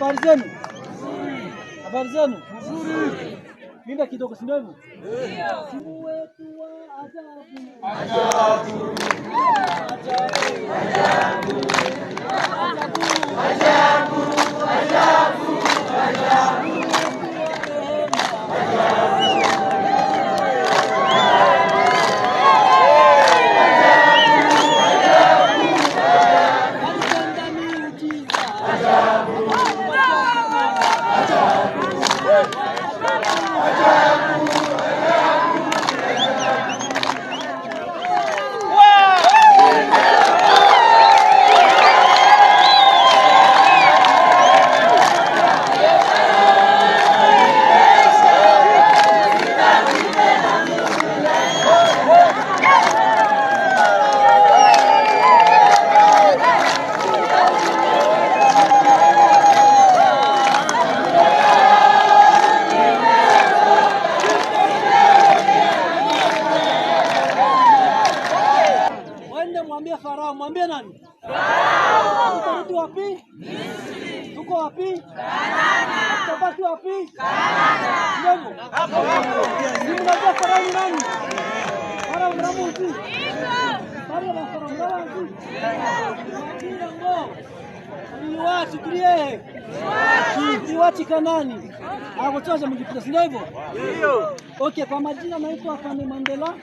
Habari zenu? Habari zenu? Nzuri. Linda kidogo, si ndio hivyo? Ndio. Mungu wetu wa ajabu. Ajabu. Ajabu. Ajabu. Ajabu. Ajabu. Mwambie Farao, mwambie nani? Farao. Tutarudi wapi? Misri. Tuko wapi? Kanani. Tutabaki wapi? Kanani. Ndio. Hapo hapo. Mnajua Farao ni nani? Farao ni Mungu. Ndio. Farao ni Farao. Ndio. Ndio. Ni watu tulie. Ni watu Kanani. Hapo chaza mjipita, ndio hivyo? Ndio. Okay, kwa majina naitwa Fane Mandela.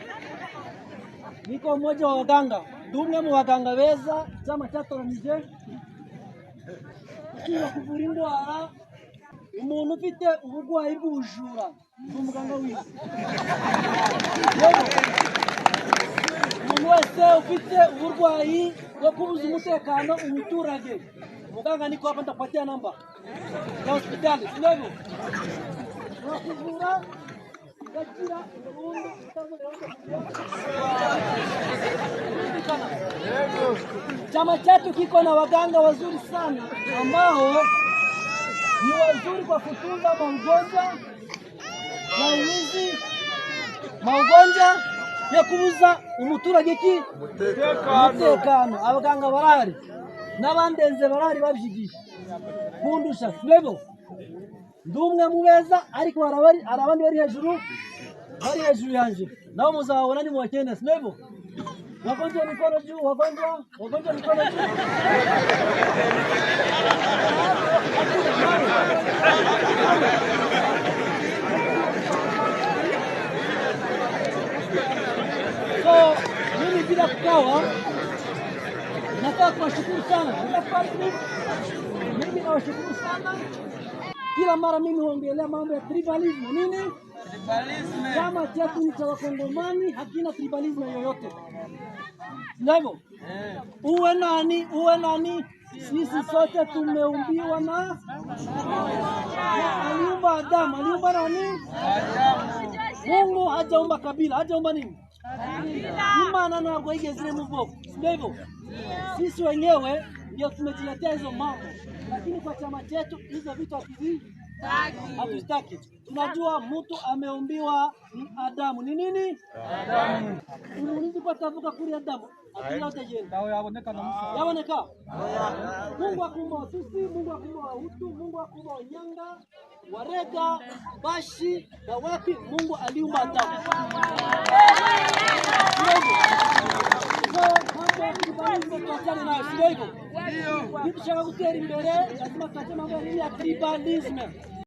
Niko mmoja wa waganga. Dumwe mu waganga beza chama cyatoranije kiba kuvura indwara umuntu ufite ubugwayi bw'ubujura n'umuganga wiwe. Umuntu wese ufite uburwayi bwo kubuza umutekano umuturage, muganga niko hapa ndakupatia namba ya hospitali, sio hivyo? Nakuvura gakira ubundi chama chetu kiko na waganga wazuri sana ambao ni wazuri kwa kutunza magonjwa na uwizi, magonjwa ya kubuza umuturage ki umutekano. Abaganga barahari n'abandenze barahari babyigisha kundusha, sibyo? Ndumwe mubeza ariko arabandi bari hejuru yanje, nao muzabona ni mwakene, sibyo? Wagonjwa mikono juu, wagonjwa mikono juu. So, mimi bila kukawa nataka kuwashukuru sana. Mimi nawashukuru sana. Kila mara mimi huongelea mambo ya tribalism. Nini? Tribalism. Chama chetu ni cha Wakongomani, hakina tribalism yoyote. Ndio. Uwe nani, sisi sote tumeumbiwa na aliumba Adamu. Aliumba nani? Mungu hajaumba kabila, hajaumba nini? Imana ntabwo yigeze mu bwoko. Ndio. Sisi wenyewe ndio tumejiletea hizo mambo. Lakini kwa chama chetu hizo vitu hatutaki. Tunajua mtu ameumbiwa ni Adamu. Ni nini? Adamu. Ulizi kwa tavuka kuri Adamu. Yaboneka na Musa. Yaboneka? Mungu akumba Tusi, Mungu akumba Hutu, Mungu akumba Wanyanga, Warega, Bashi, na wapi Mungu aliumba Adamu. Kitu cha kutera imbere lazima tuache mambo ya tribalism.